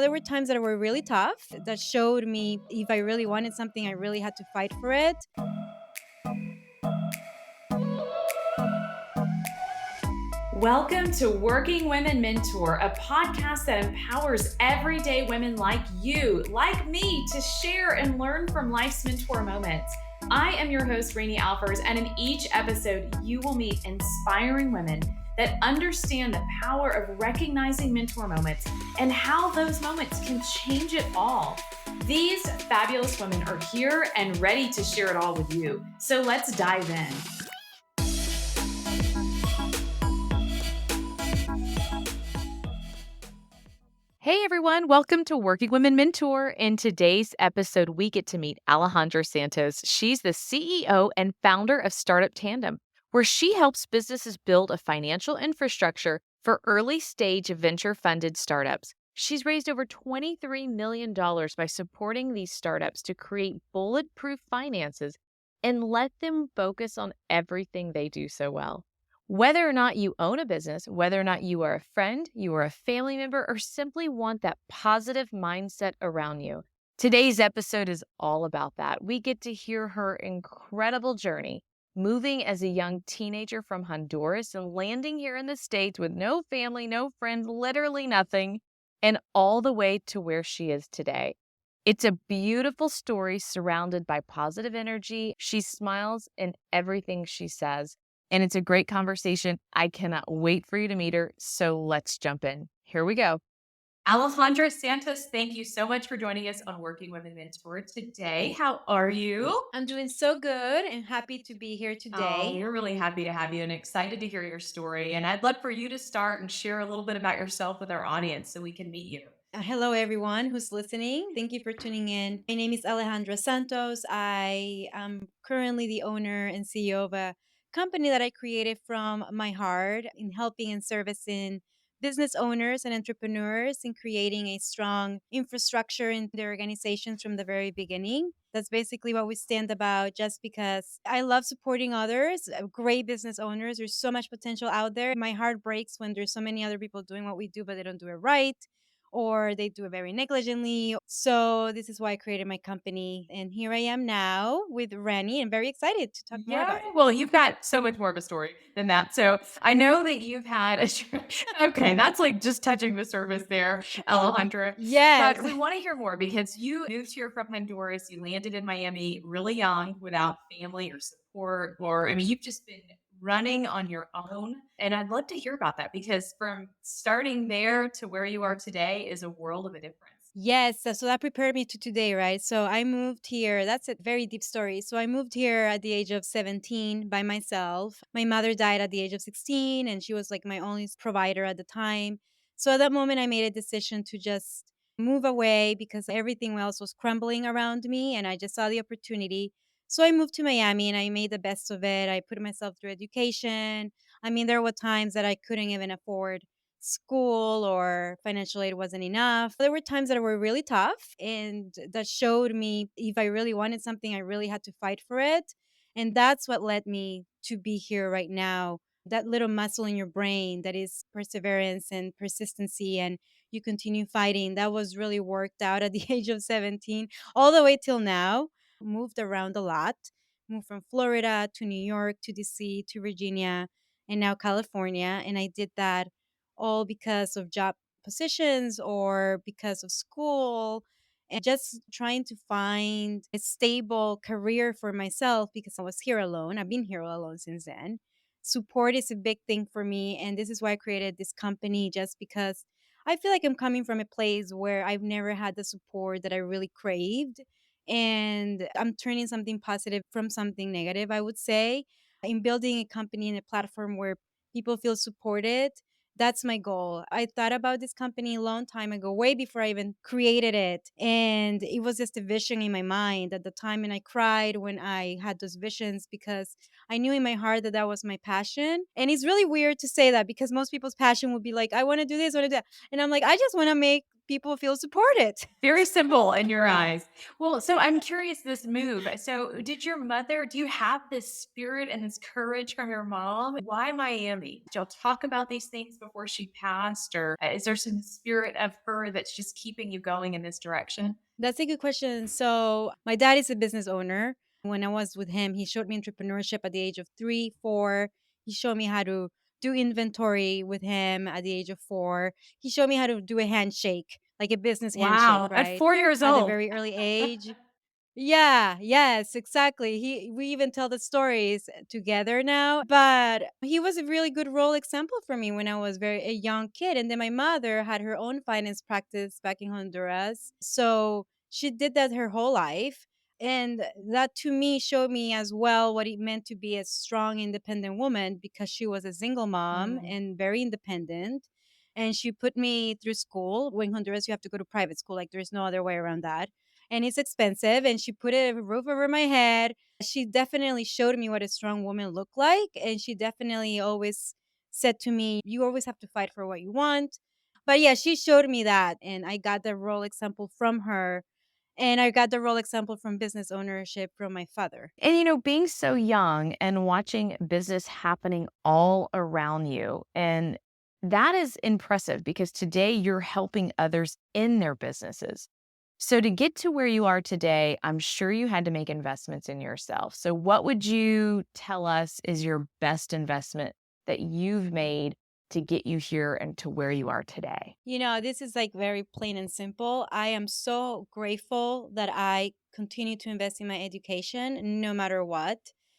There were times that were really tough that showed me if I really wanted something, I really had to fight for it. Welcome to Working Women Mentor, a podcast that empowers everyday women like you, like me, to share and learn from life's mentor moments. I am your host, Rainey Alfers, and in each episode, you will meet inspiring women that understand the power of recognizing mentor moments and how those moments can change it all. These fabulous women are here and ready to share it all with you. So let's dive in. Hey everyone, welcome to Working Women Mentor. In today's episode, we get to meet Alejandra Santos. She's the CEO and founder of Startup Tandem, where she helps businesses build a financial infrastructure for early stage venture funded startups. She's raised over $23 million by supporting these startups to create bulletproof finances and let them focus on everything they do so well. Whether or not you own a business, whether or not you are a friend, you are a family member, or simply want that positive mindset around you, today's episode is all about that. We get to hear her incredible journey, moving as a young teenager from Honduras and landing here in the States with no family, no friends, literally nothing, and all the way to where she is today. It's a beautiful story surrounded by positive energy. She smiles in everything she says. And it's a great conversation. I cannot wait for you to meet her. So let's jump in. Here we go. Alejandra Santos, thank you so much for joining us on Working Women Mentor today. How are you? I'm doing so good and happy to be here Oh, today. we're really happy to have you and excited to hear your story. And I'd love for you to start and share a little bit about yourself with our audience so we can meet you. Hello, everyone who's listening. Thank you for tuning in. My name is Alejandra Santos. I am currently the owner and CEO of a company that I created from my heart in helping and servicing business owners and entrepreneurs in creating a strong infrastructure in their organizations from the very beginning. That's basically what we stand about, just because I love supporting others, great business owners. There's so much potential out there. My heart breaks when there's so many other people doing what we do, but they don't do it right, or they do it very negligently. So this is why I created my company. And here I am now with Rani and very excited to talk more about it. Well, you've got so much more of a story than that. So I know that you've had okay, that's like just touching the surface there, Alejandra. Yes. But we want to hear more because you moved here from Honduras. You landed in Miami really young without family or support, or I mean, you've just been running on your own. And I'd love to hear about that because from starting there to where you are today is a world of a difference. Yes, so that prepared me to today, right? So I moved here. That's a very deep story. So I moved here at the age of 17 by myself. My mother died at the age of 16, and she was like my only provider at the time. So at that moment, I made a decision to just move away because everything else was crumbling around me, and I just saw the opportunity. So I moved to Miami and I made the best of it. I put myself through education. I mean, there were times that I couldn't even afford school or financial aid wasn't enough. There were times that were really tough and that showed me if I really wanted something, I really had to fight for it. And that's what led me to be here right now. That little muscle in your brain that is perseverance and persistency, and you continue fighting. That was really worked out at the age of 17, all the way till now. Moved around a lot, moved from Florida to New York to DC to Virginia and now California. And I did that all because of job positions or because of school, and just trying to find a stable career for myself because I was here alone. I've been here all alone since then. Support is a big thing for me. And this is why I created this company, just because I feel like I'm coming from a place where I've never had the support that I really craved. And I'm turning something positive from something negative, I would say, in building a company and a platform where people feel supported. That's my goal. I thought about this company a long time ago, way before I even created it. And it was just a vision in my mind at the time. And I cried when I had those visions because I knew in my heart that that was my passion. And it's really weird to say that because most people's passion would be like, I want to do this, I want to do that. And I'm like, I just want to make people feel supported. Very simple in your eyes. Well, so I'm curious this move. So, do you have this spirit and this courage from your mom? Why Miami? Did y'all talk about these things before she passed, or is there some spirit of her that's just keeping you going in this direction? That's a good question. So, my dad is a business owner. When I was with him, he showed me entrepreneurship at the age of 3, 4. He showed me how to do inventory with him at the age of 4. He showed me how to do a handshake, like a business handshake, Wow, at right? 4 years At a old. very early age. Yeah, yes, exactly. We even tell the stories together now, but he was a really good role example for me when I was very a young kid. And then my mother had her own finance practice back in Honduras. So she did that her whole life. And that to me showed me as well what it meant to be a strong, independent woman because she was a single mom Mm. and very independent. And she put me through school. When Honduras, you have to go to private school. Like there's no other way around that and it's expensive. And she put a roof over my head. She definitely showed me what a strong woman looked like. And she definitely always said to me, "You always have to fight for what you want." But yeah, she showed me that. And I got the role example from her. And I got the role example from business ownership from my father. And, being so young and watching business happening all around you, and that is impressive because today you're helping others in their businesses. So, to get to where you are today, I'm sure you had to make investments in yourself. So, what would you tell us is your best investment that you've made to get you here and to where you are today? This is like very plain and simple. I am so grateful that I continue to invest in my education no matter what.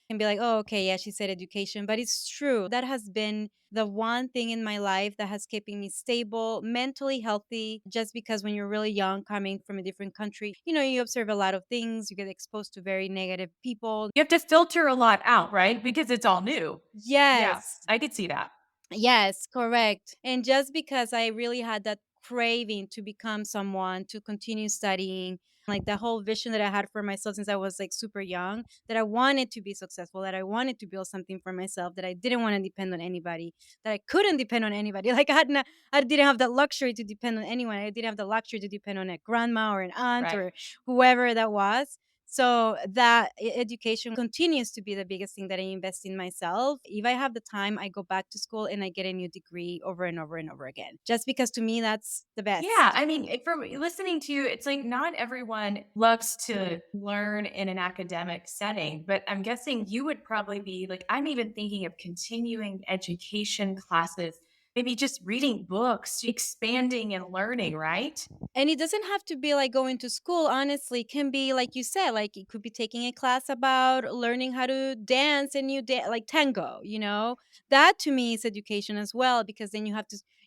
And be like, oh, okay, yeah, she said education, but it's true. That has been the one thing in my life that has keeping me stable, mentally healthy, just because when you're really young, coming from a different country, you observe a lot of things, you get exposed to very negative people. You have to filter a lot out, right? Because it's all new. Yeah, Yes. I could see that. Yes, correct. And just because I really had that craving to become someone, to continue studying, like the whole vision that I had for myself since I was like super young, that I wanted to be successful, that I wanted to build something for myself, that I didn't want to depend on anybody, that I couldn't depend on anybody. Like I didn't have that luxury to depend on anyone. I didn't have the luxury to depend on a grandma or an aunt Right. or whoever that was. So that education continues to be the biggest thing that I invest in myself. If I have the time, I go back to school and I get a new degree over and over and over again. Just because to me that's the Yeah, best. I mean, from listening to you, it's like not everyone loves to learn in an academic setting, but I'm guessing you would probably be like, I'm even thinking of continuing education classes, maybe just reading books, expanding and learning, right? And it doesn't have to be like going to school, honestly. It can be like you said, like it could be taking a class about learning how to dance and like tango. That to me is education as well because then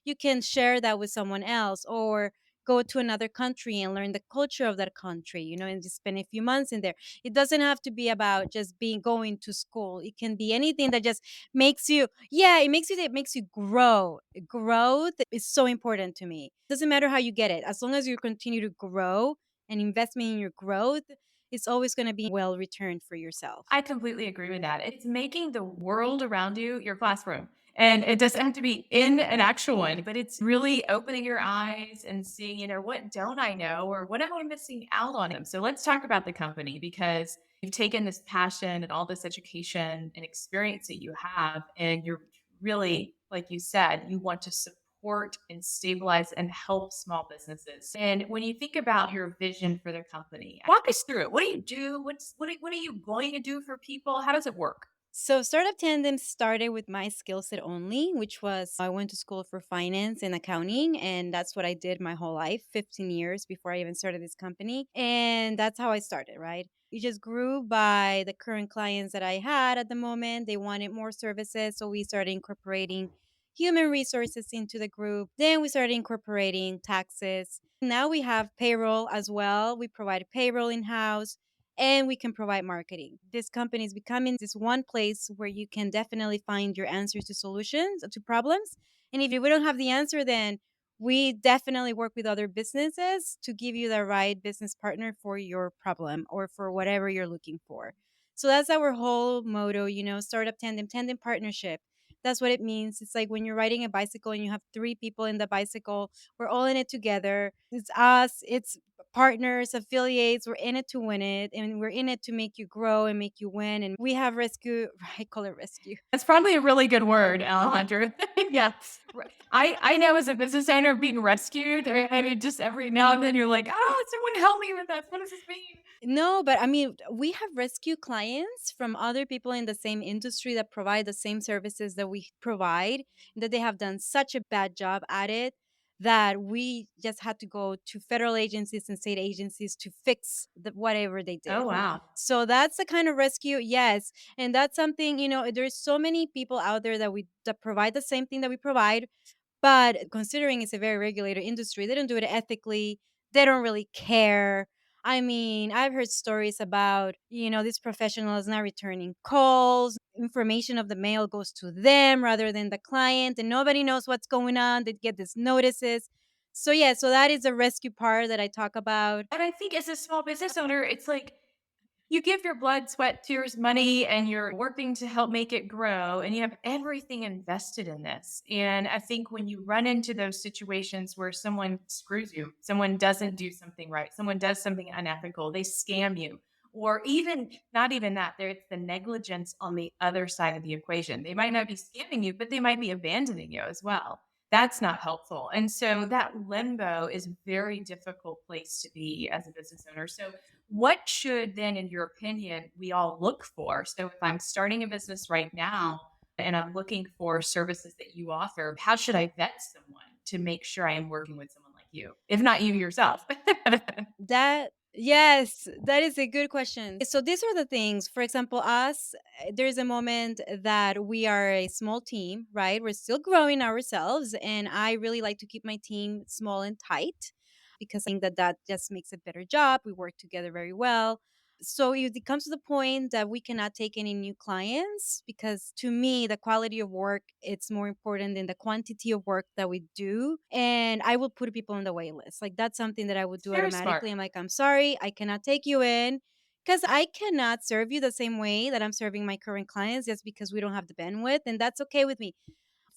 you can share that with someone else or go to another country and learn the culture of that country, and just spend a few months in there. It doesn't have to be about just being going to school. It can be anything that just makes you yeah, it makes you grow. Growth is so important to me. Doesn't matter how you get it. As long as you continue to grow and investment in your growth, it's always going to be well returned for yourself. I completely agree with that. It's making the world around you your classroom. And it doesn't have to be in an actual one, but it's really opening your eyes and seeing, what don't I know or what am I missing out on? So let's talk about the company because you've taken this passion and all this education and experience that you have, and you're really, like you said, you want to support and stabilize and help small businesses. And when you think about your vision for the company, walk us through it. What do you do? What are you going to do for people? How does it work? So, Startup Tandem started with my skill set only, which was I went to school for finance and accounting, and that's what I did my whole life 15 years before I even started this company. And that's how I started, right? It just grew by the current clients that I had at the moment. They wanted more services. So, we started incorporating human resources into the group. Then we started incorporating taxes. Now we have payroll as well. We provide payroll in house and we can provide marketing. This company is becoming this one place where you can definitely find your answers to solutions, to problems. And if we don't have the answer, then we definitely work with other businesses to give you the right business partner for your problem or for whatever you're looking for. So that's our whole motto, startup tandem, tandem partnership. That's what it means. It's like when you're riding a bicycle and you have three people in the bicycle, we're all in it together. It's us, it's partners, affiliates, we're in it to win it, and we're in it to make you grow and make you win. And we have rescue, I call it rescue. That's probably a really good word, Alejandra. Yeah. I know as a business owner being rescued, I mean, just every now and then you're like, oh, someone help me with this. What does this mean? No, but I mean, we have rescue clients from other people in the same industry that provide the same services that we provide, that they have done such a bad job at it that we just had to go to federal agencies and state agencies to fix whatever they Oh, did. wow. So that's the kind of rescue, yes. And that's something, there's so many people out there that provide the same thing that we provide, but considering it's a very regulated industry, they don't do it ethically. They don't really care. I mean, I've heard stories about, these professionals not returning calls. Information of the mail goes to them rather than the client, and nobody knows what's going on. They get these notices. So, yeah, so that is the rescue part that I talk about. And I think as a small business owner, it's like you give your blood, sweat, tears, money, and you're working to help make it grow, and you have everything invested in this. And I think when you run into those situations where someone screws you, someone doesn't do something right, someone does something unethical, they scam you, or even not even that, there's the negligence on the other side of the equation. They might not be scamming you, but they might be abandoning you as well. That's not helpful. And so that limbo is a very difficult place to be as a business owner. So what should then, in your opinion, we all look for? So if I'm starting a business right now and I'm looking for services that you offer, how should I vet someone to make sure I am working with someone like you, if not you yourself? That yes, that is a good question. So these are the things. For example, us, there's a moment that we are a small team, right? We're still growing ourselves, and I really like to keep my team small and tight because I think that just makes a better job. We work together very well. So it comes to the point that we cannot take any new clients because to me the quality of work it's more important than the quantity of work that we do, and I will put people on the wait list. Like that's something that I would do Very smart. automatically. I'm like, I'm sorry, I cannot take you in because I cannot serve you the same way that I'm serving my current clients just because we don't have the bandwidth, and that's okay with me.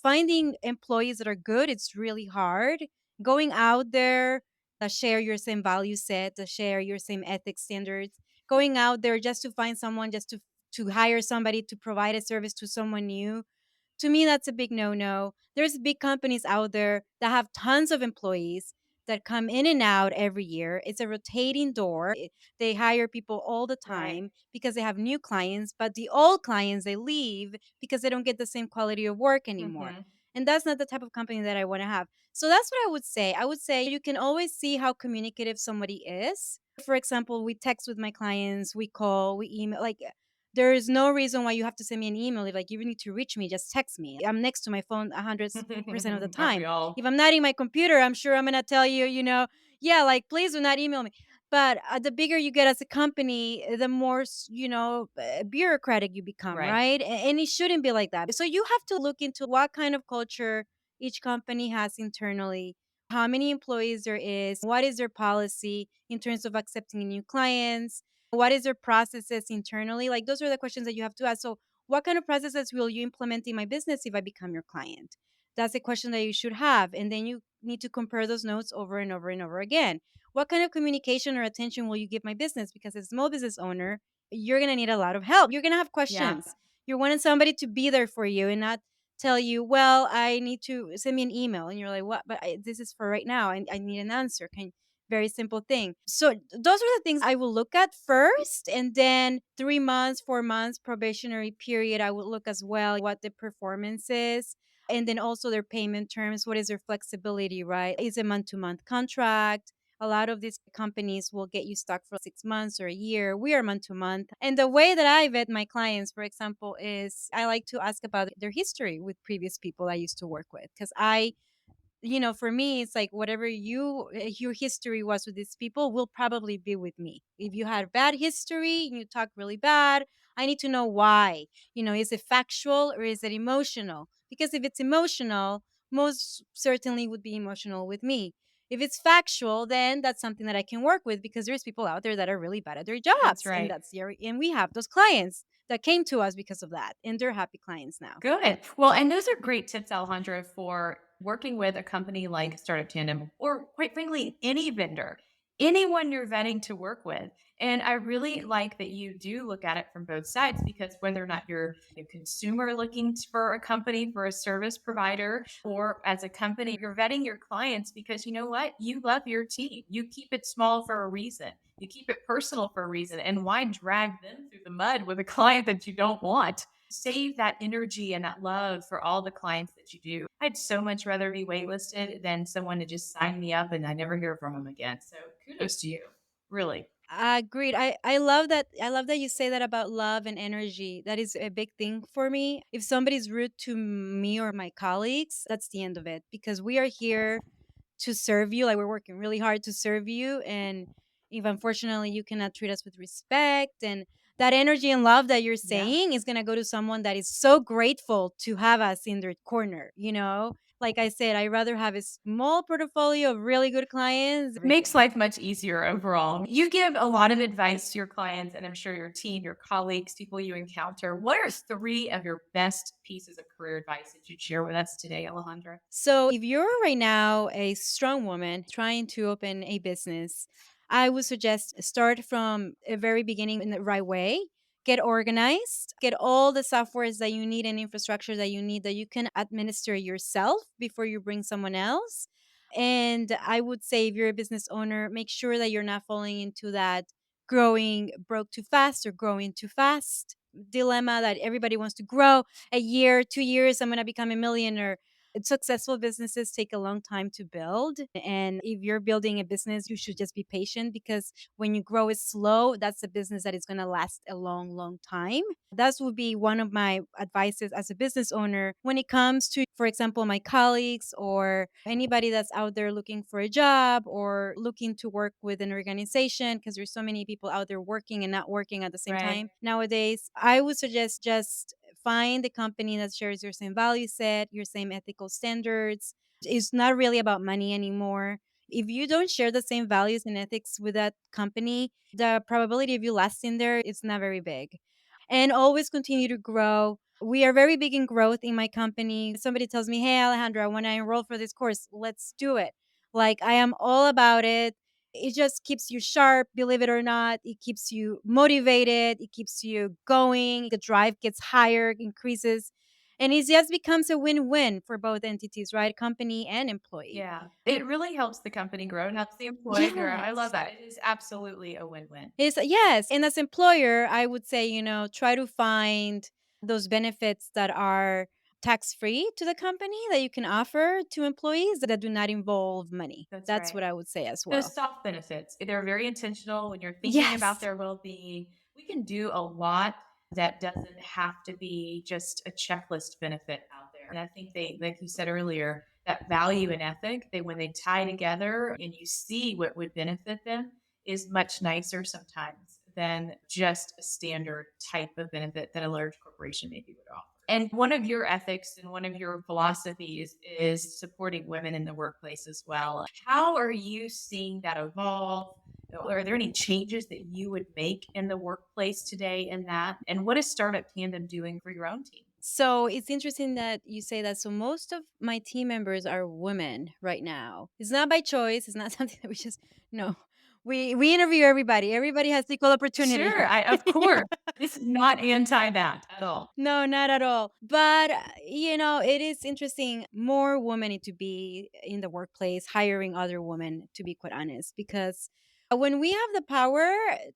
Finding employees that are good, it's really hard. Going out there that share your same value set, that share your same ethics standards, going out there just to find someone, just to hire somebody to provide a service to someone new, to me, that's a big no-no. There's big companies out there that have tons of employees that come in and out every year. It's a rotating door. They hire people all the Right. time because they have new clients, but the old clients they leave because they don't get the same quality of work anymore. Hmm. And that's not the type of company that I want to have. So that's what I would say. I would say you can always see how communicative somebody is. For example, we text with my clients, we call, we email. Like there is no reason why you have to send me an email. If like you need to reach me, just text me. I'm next to my phone 100% of the Aren't we time. all? If I'm not in my computer, I'm sure I'm gonna tell you, yeah, like please do not email me. But the bigger you get as a company, the more bureaucratic you become, Right. right? And it shouldn't be like that. So you have to look into what kind of culture each company has internally, how many employees there is, what is their policy in terms of accepting new clients, what is their processes internally? Like those are the questions that you have to ask. So, what kind of processes will you implement in my business if I become your client? That's a question that you should have. And then you need to compare those notes over and over and over again. What kind of communication or attention will you give my business? Because as a small business owner, you're going to need a lot of help. You're going to have Yeah. questions. You're wanting somebody to be there for you and not tell you, well, I need to send me an email. And you're like, what? But this is for right now. I need an answer. Very simple thing. So those are the things I will look at first. And then 3 months, 4 months probationary period, I will look as well what the performance is. And then also their payment terms. What is their flexibility, right? Is a month to month contract? A lot of these companies will get you stuck for 6 months or a year. We are month to month. And the way that I vet my clients, for example, is I like to ask about their history with previous people I used to work with. Because for me, it's like whatever your history was with these people will probably be with me. If you had bad history and you talk really bad, I need to know why. Is it factual or is it emotional? Because if it's emotional, most certainly would be emotional with me. If it's factual, then that's something that I can work with because there's people out there that are really bad at their That's jobs. And right. that's the and we have those clients that came to us because of that. And they're happy clients now. Good. Well, and those are great tips, Alejandra, for working with a company like Startup Tandem, or quite frankly, any vendor, anyone you're vetting to work with. And I really like that you do look at it from both sides, because whether or not you're a consumer looking for a company, for a service provider, or as a company, you're vetting your clients because you know what? You love your team. You keep it small for a reason. You keep it personal for a reason. And why drag them through the mud with a client that you don't want? Save that energy and that love for all the clients that you do. I'd so much rather be waitlisted than someone to just sign me up and I never hear from them again. So kudos to you. Really. Agreed. I love that. I love that you say that about love and energy. That is a big thing for me. If somebody's rude to me or my colleagues, that's the end of it because we are here to serve you. Like we're working really hard to serve you. And if unfortunately you cannot treat us with respect and that energy and love that you're Yeah. saying is going to go to someone that is so grateful to have us in their corner, you know? Like I said, I'd rather have a small portfolio of really good clients. Makes Everything. life much easier overall. You give a lot of advice to your clients, and I'm sure your team, your colleagues, people you encounter. What are three of your best pieces of career advice that you'd share with us today, Alejandra? So, if you're right now a strong woman trying to open a business, I would suggest start from a very beginning in the right way. Get organized, get all the softwares that you need and infrastructure that you need that you can administer yourself before you bring someone else. And I would say, if you're a business owner, make sure that you're not falling into that growing broke too fast or growing too fast dilemma that everybody wants to grow a year, 2 years, I'm going to become a millionaire. Successful businesses take a long time to build. And if you're building a business, you should just be patient because when you grow it slow, that's a business that is going to last a long, long time. That would be one of my advices as a business owner when it comes to, for example, my colleagues or anybody that's out there looking for a job or looking to work with an organization because there's so many people out there working and not working at the same Right. time nowadays. I would suggest just find a company that shares your same value set, your same ethical standards. It's not really about money anymore. If you don't share the same values and ethics with that company, the probability of you lasting there is not very big. And always continue to grow. We are very big in growth in my company. Somebody tells me, "Hey, Alejandra, I want to enroll for this course. Let's do it." Like, I am all about it. It just keeps you sharp, believe it or not. It keeps you motivated. It keeps you going. The drive gets higher, increases. And it just becomes a win win for both entities, right? Company and employee. Yeah. It really helps the company grow and helps the employee grow. I love Yes. that. It is absolutely a win-win. It's yes, and as employer, I would say, try to find those benefits that are tax-free to the company that you can offer to employees that do not involve money. That's That's right. what I would say as Those well. soft benefits, they're very intentional when you're thinking about Yes. their well-being. We can do a lot that doesn't have to be just a checklist benefit out there. And I think they, like you said earlier, that value and ethic, they when they tie together and you see what would benefit them is much nicer sometimes than just a standard type of benefit that a large corporation maybe would offer. And one of your ethics and one of your philosophies is supporting women in the workplace as well. How are you seeing that evolve? Are there any changes that you would make in the workplace today in that? And what is Startup Tandem doing for your own team? So it's interesting that you say that. So most of my team members are women right now. It's not by choice. It's not something that we just no. We interview everybody. Everybody has equal opportunity. Sure, I of course. This is not anti that at all. No, not at all. But, it is interesting. More women need to be in the workplace, hiring other women, to be quite honest, because when we have the power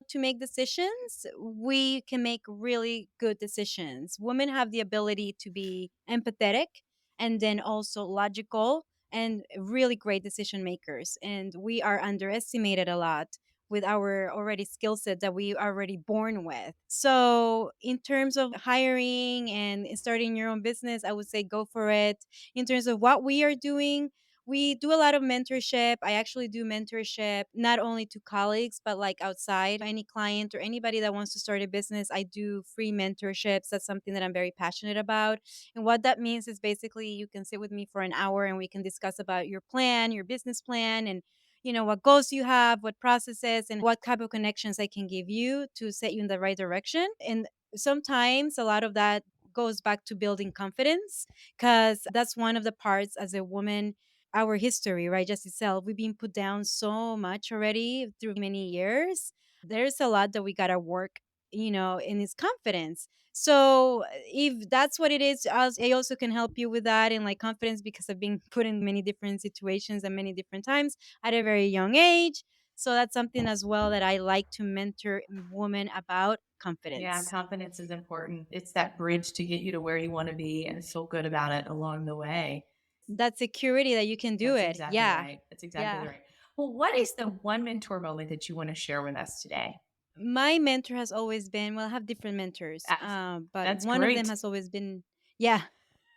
to make decisions, we can make really good decisions. Women have the ability to be empathetic and then also logical and really great decision makers. And we are underestimated a lot with our already skill set that we are already born with. So, in terms of hiring and starting your own business, I would say go for it. In terms of what we are doing, We do a lot of mentorship. I actually do mentorship not only to colleagues, but like outside, any client or anybody that wants to start a business. I do free mentorships. That's something that I'm very passionate about. And what that means is basically you can sit with me for an hour and we can discuss about your plan, your business plan, and what goals you have, what processes, and what type of connections I can give you to set you in the right direction. And sometimes a lot of that goes back to building confidence, because that's one of the parts as a woman, our history, right? Just itself, we've been put down so much already through many years. There's a lot that we got to work, in his confidence. So if that's what it is, I also can help you with that and like confidence, because I've been put in many different situations and many different times at a very young age. So that's something as well that I like to mentor women about Yeah, confidence. confidence is important. It's that bridge to get you to where you want to be and feel good about it along the way. That security that you can do That's it. exactly Yeah. right. That's exactly Yeah. right. Well, what is the one mentor moment that you want to share with us today? My mentor has always been, well, I have different mentors, That's, but that's one of them great. has always been, yeah,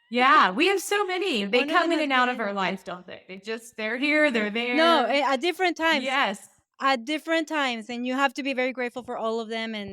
Yeah, we have so many. They one of come them in has and out of been, our life, don't they? They're here, they're no, there. at different times. Yes. At different times, and you have to be very grateful for all of them, and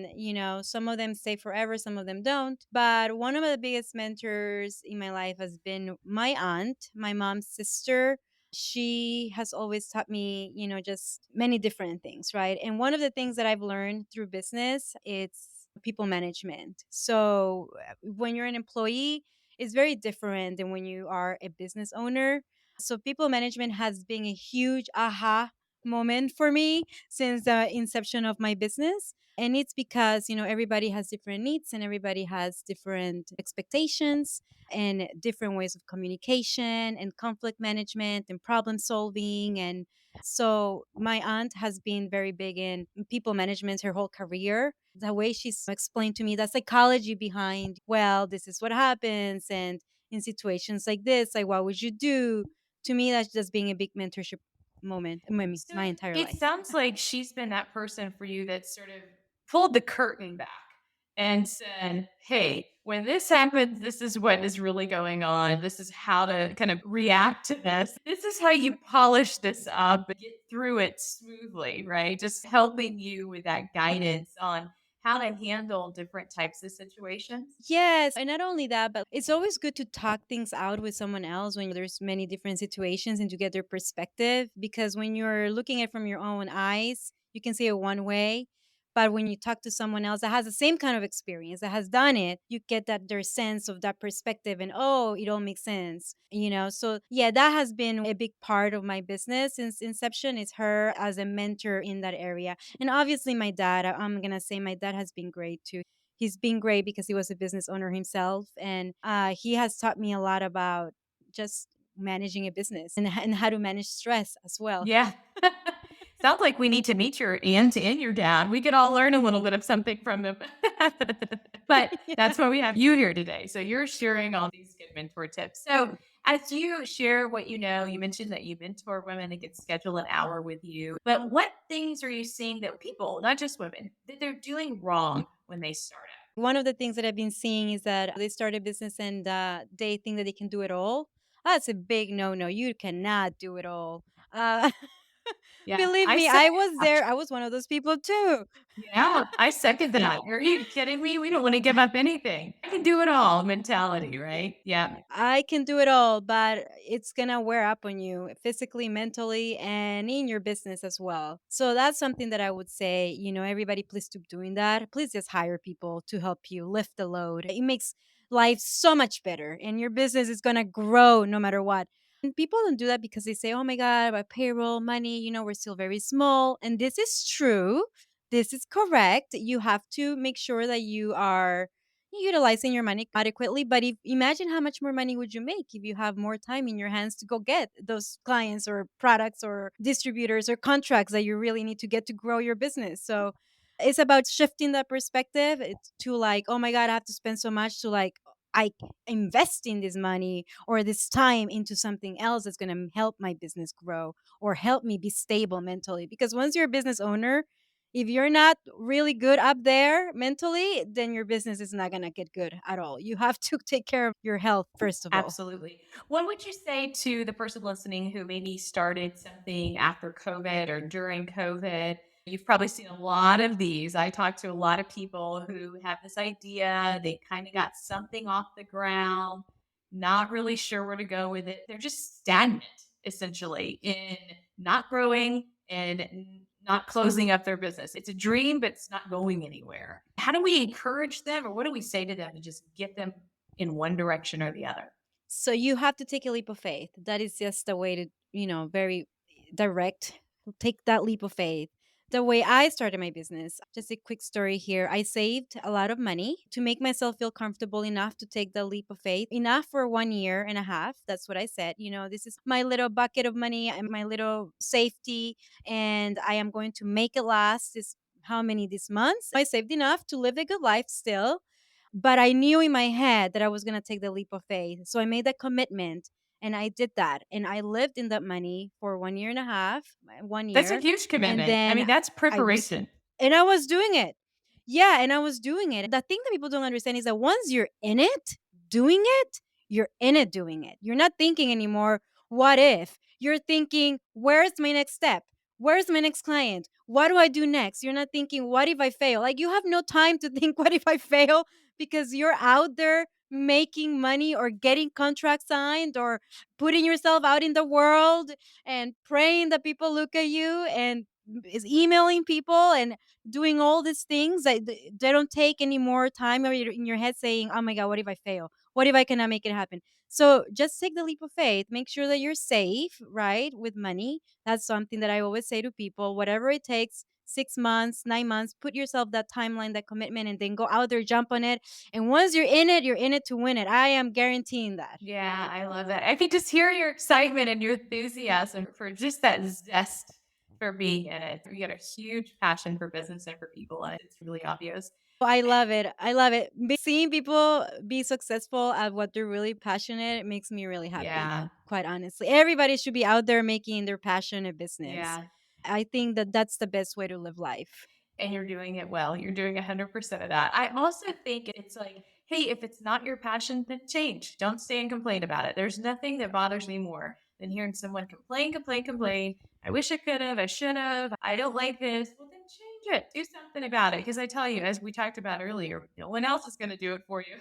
some of them stay forever, some of them don't. But one of the biggest mentors in my life has been my aunt, my mom's sister. She has always taught me, just many different things, right? And one of the things that I've learned through business, it's people management. So when you're an employee, it's very different than when you are a business owner. So people management has been a huge aha moment for me since the inception of my business. And it's because, everybody has different needs and everybody has different expectations and different ways of communication and conflict management and problem solving. And so my aunt has been very big in people management her whole career. The way she's explained to me the psychology behind, well, this is what happens. And in situations like this, like, what would you do? To me, that's just being a big mentorship moment in So my entire it life. sounds like she's been that person for you that sort of pulled the curtain back and said, hey, when this happens, this is what is really going on. This is how to kind of react to this. This is how you polish this up and get through it smoothly, right? Just helping you with that guidance on how to handle different types of situations. Yes, and not only that, but it's always good to talk things out with someone else when there's many different situations and to get their perspective, because when you're looking at it from your own eyes, you can see it one way, but when you talk to someone else that has the same kind of experience, that has done it, you get that their sense of that perspective and, oh, it all makes sense. So yeah, that has been a big part of my business since inception, is her as a mentor in that area. And obviously my dad, I'm going to say my dad has been great too. He's been great because he was a business owner himself, and he has taught me a lot about just managing a business and how to manage stress as well. Yeah. Sounds like we need to meet your aunt and your dad. We could all learn a little bit of something from them. But Yeah. that's why we have you here today. So you're sharing all these good mentor tips. So as you share what you know, you mentioned that you mentor women and can schedule an hour with you. But what things are you seeing that people, not just women, that they're doing wrong when they start out? One of the things that I've been seeing is that they start a business and they think that they can do it all. That's a big no no. You cannot do it all. Uh, Yeah, believe I me, said I was there. I was one of those people too. yeah, I second that. Are you kidding me? We don't want to give up anything. I can do it all mentality, right? Yeah. I can do it all, but it's gonna wear up on you physically, mentally, and in your business as well. So that's something that I would say, everybody, please stop doing that. Please just hire people to help you lift the load. It makes life so much better, and your business is gonna grow no matter what. And people don't do that because they say, oh my God, about payroll, money, we're still very small. And this is true. This is correct. You have to make sure that you are utilizing your money adequately. But if imagine how much more money would you make if you have more time in your hands to go get those clients or products or distributors or contracts that you really need to get to grow your business. So it's about shifting that perspective. It's to like, oh my God, I have to spend so much, to like, I invest in this money or this time into something else that's going to help my business grow or help me be stable mentally. Because once you're a business owner, If you're not really good up there mentally, then your business is not going to get good at all. You have to take care of your health first of all. Absolutely. What would you say to the person listening who maybe started something after COVID or during COVID? You've probably seen a lot of these. I talk to a lot of people who have this idea, they kind of got something off the ground, not really sure where to go with it. They're just stagnant, essentially, in not growing and not closing up their business. It's a dream, but it's not going anywhere. How do we encourage them, or what do we say to them to just get them in one direction or the other? So you have to take a leap of faith. That is just the way to, very direct. Take that leap of faith. The way I started my business, just a quick story here. I saved a lot of money to make myself feel comfortable enough to take the leap of faith, enough for 1 year and a half. That's what I said. This is my little bucket of money and my little safety, and I am going to make it last this how many this months. I saved enough to live a good life still, but I knew in my head that I was gonna take the leap of faith. So I made that commitment and I did that. And I lived in that money for 1 year and a half, That's a one year. huge And commitment. I then mean, that's I was preparation. and I was doing it. Yeah, and I was doing it. The thing that people don't understand is that once you're in it, doing it, you're in it doing it. You're not thinking anymore, what if? You're thinking, where's my next step? Where's my next client? What do I do next? You're not thinking, what if I fail? Like you have no time to think, what if I fail? Because you're out there making money or getting contracts signed or putting yourself out in the world and praying that people look at you and is emailing people and doing all these things that they don't take any more time in your head saying, oh my God, what if I fail? What if I cannot make it happen? So just take the leap of faith. Make sure that you're safe, right? With money. That's something that I always say to people. Whatever it takes, 6 months, 9 months, put yourself that timeline, that commitment, and then go out there, jump on it. And once you're in it to win it. I am guaranteeing that. Yeah, I love that. I can just hear your excitement and your enthusiasm for just that zest for being in it. You got a huge passion for business and for people, and it's really obvious. I love it. I love it. Seeing people be successful at what they're really passionate makes me really happy, Yeah, quite honestly. Everybody should be out there making their passion a business. yeah. I think that that's the best way to live life. And you're doing it well. You're doing 100% of that. I also think it's like, hey, if it's not your passion, then change. Don't stay and complain about it. There's nothing that bothers me more than hearing someone complain, complain, complain. I wish I could have. I should have. I don't like this. Well, then change it. Do something about it. Because I tell you, as we talked about earlier, no one else is going to do it for you.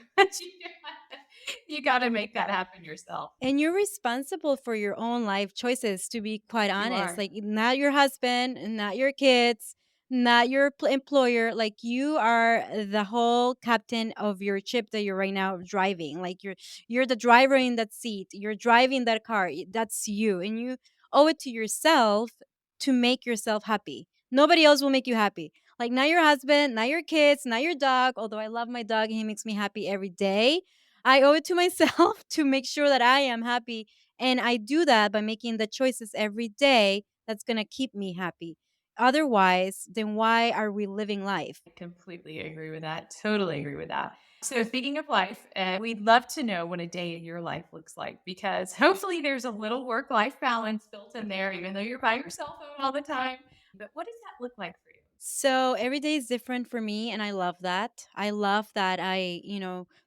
You got to make that happen yourself. And you're responsible for your own life choices, to be quite You honest. are. Like, not your husband, not your kids, not your employer. Like, you are the whole captain of your ship that you're right now driving. Like, you're the driver in that seat. You're driving that car. That's you, and you owe it to yourself to make yourself happy. Nobody else will make you happy. Like, not your husband, not your kids, not your dog. Although I love my dog, and he makes me happy every day. I owe it to myself to make sure that I am happy. And I do that by making the choices every day that's going to keep me happy. Otherwise, then why are we living life? I completely agree with that. Totally agree with that. So, speaking of life, we'd love to know what a day in your life looks like because hopefully there's a little work life balance built in there, even though you're by your cell phone all the time. But what does that look like for you? So every day is different for me, and I love that. I love that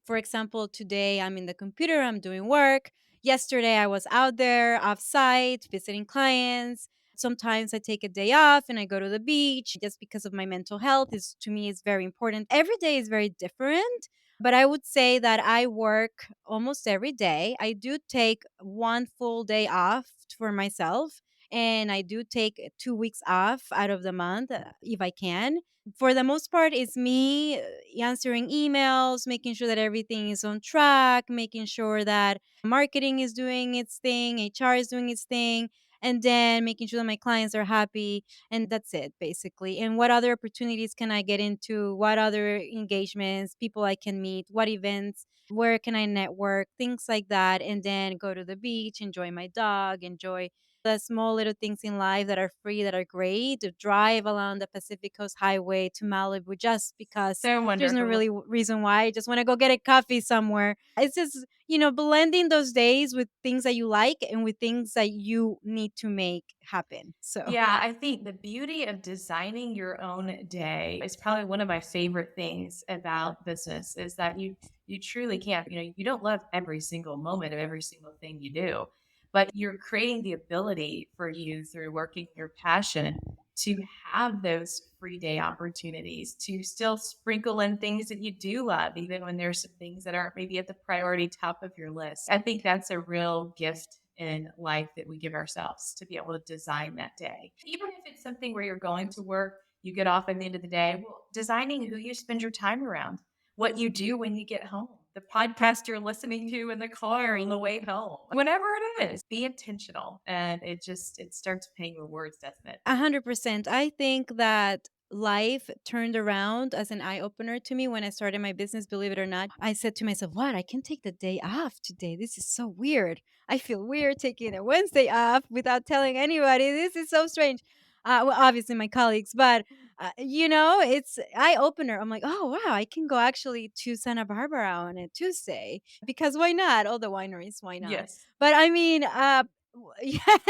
for example, today I'm in the computer, I'm doing work. Yesterday I was out there off site visiting clients. Sometimes I take a day off and I go to the beach just because of my mental health is to me is very important. Every day is very different, but I would say that I work almost every day. I do take one full day off for myself, and I do take 2 weeks off out of the month if I can. For the most part, it's me answering emails, making sure that everything is on track, making sure that marketing is doing its thing, HR is doing its thing, and then making sure that my clients are happy. And that's it, basically. And what other opportunities can I get into? What other engagements, people I can meet, what events, where can I network, things like that. And then go to the beach, enjoy my dog, enjoy the small little things in life that are free, that are great, to drive along the Pacific Coast Highway to Malibu just because So there's no wonderful. really reason why. I just want to go get a coffee somewhere. It's just, blending those days with things that you like and with things that you need to make happen. So Yeah, I think the beauty of designing your own day is probably one of my favorite things about business is that you truly can. You don't love every single moment of every single thing you do, but you're creating the ability for you through working your passion to have those free day opportunities to still sprinkle in things that you do love, even when there's some things that aren't maybe at the priority top of your list. I think that's a real gift in life that we give ourselves to be able to design that day. Even if it's something where you're going to work, you get off at the end of the day, well, designing who you spend your time around, what you do when you get home, the podcast you're listening to in the car on the way home, whatever it is, be intentional. And it starts paying rewards, doesn't it? 100%. I think that life turned around as an eye opener to me when I started my business, believe it or not. I said to myself, what? I can take the day off today. This is so weird. I feel weird taking a Wednesday off without telling anybody. This is so strange. Well, obviously my colleagues, but it's eye opener. I'm like, oh wow, I can go actually to Santa Barbara on a Tuesday because why not? All the wineries, why not? Yes. But I mean, yes.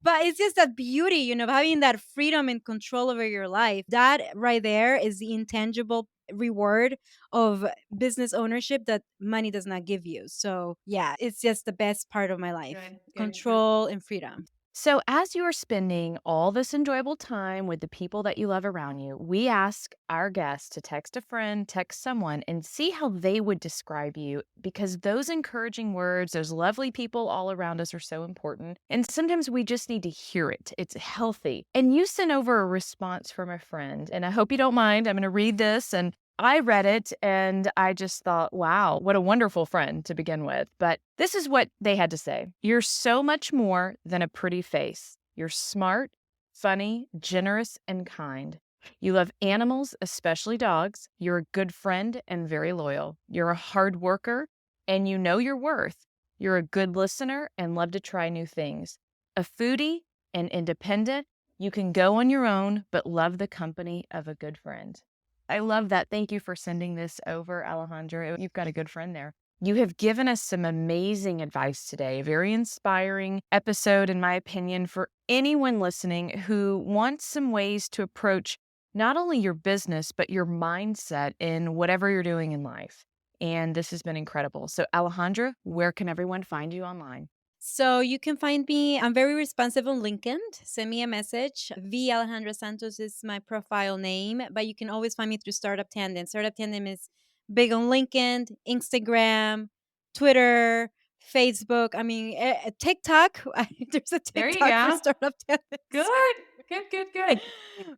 But it's just that beauty, having that freedom and control over your life. That right there is the intangible reward of business ownership that money does not give you. So, yeah, it's just the best part of my life, Good, good, good. control and freedom. So, as you are spending all this enjoyable time with the people that you love around you, we ask our guests to text a friend, text someone, and see how they would describe you because those encouraging words, those lovely people all around us are so important. And sometimes we just need to hear it. It's healthy. And you sent over a response from a friend, and I hope you don't mind. I'm going to read this and I read it and I just thought, wow, what a wonderful friend to begin with. But this is what they had to say. You're so much more than a pretty face. You're smart, funny, generous, and kind. You love animals, especially dogs. You're a good friend and very loyal. You're a hard worker and you know your worth. You're a good listener and love to try new things. A foodie and independent. You can go on your own, but love the company of a good friend. I love that. Thank you for sending this over, Alejandra. You've got a good friend there. You have given us some amazing advice today, a very inspiring episode, in my opinion, for anyone listening who wants some ways to approach not only your business, but your mindset in whatever you're doing in life. And this has been incredible. So, Alejandra, where can everyone find you online? So you can find me. I'm very responsive on LinkedIn. Send me a message. V Alejandra Santos is my profile name, but you can always find me through Startup Tandem. Startup Tandem is big on LinkedIn, Instagram, Twitter, Facebook. I mean, TikTok. There's a There you TikTok for go. Startup Tandem. Good, good, good, good.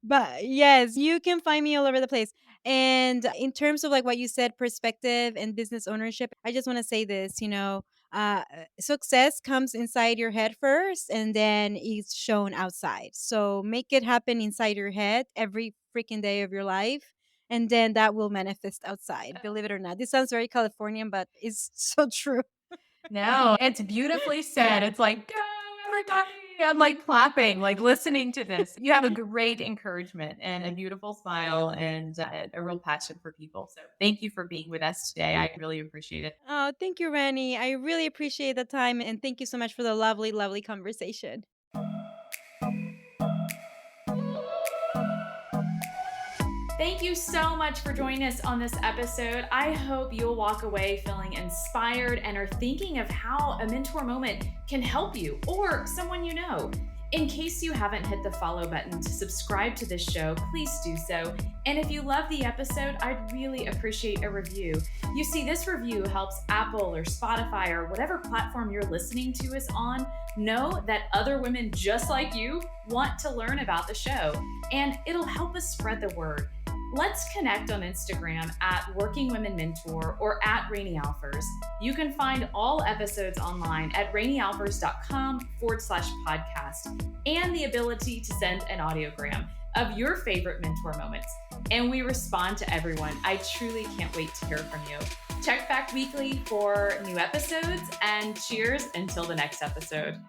But yes, you can find me all over the place. And in terms of like what you said, perspective and business ownership, I just want to say this, success comes inside your head first and then it's shown outside. So make it happen inside your head every freaking day of your life. And then that will manifest outside, believe it or not. This sounds very Californian, but it's so true. No, it's beautifully said. It's like, go, everybody. I'm like clapping, like listening to this. You have a great encouragement and a beautiful smile and a real passion for people. So thank you for being with us today. I really appreciate it. Oh, thank you, Rani. I really appreciate the time and thank you so much for the lovely, lovely conversation. Thank you so much for joining us on this episode. I hope you'll walk away feeling inspired and are thinking of how a mentor moment can help you or someone you know. In case you haven't hit the follow button to subscribe to this show, please do so. And if you love the episode, I'd really appreciate a review. You see, this review helps Apple or Spotify or whatever platform you're listening to us on know that other women just like you want to learn about the show, and it'll help us spread the word. Let's connect on Instagram at Working Women Mentor or at Rainy Alfers. You can find all episodes online at rainyalfers.com/podcast and the ability to send an audiogram of your favorite mentor moments. And we respond to everyone. I truly can't wait to hear from you. Check back weekly for new episodes and cheers until the next episode.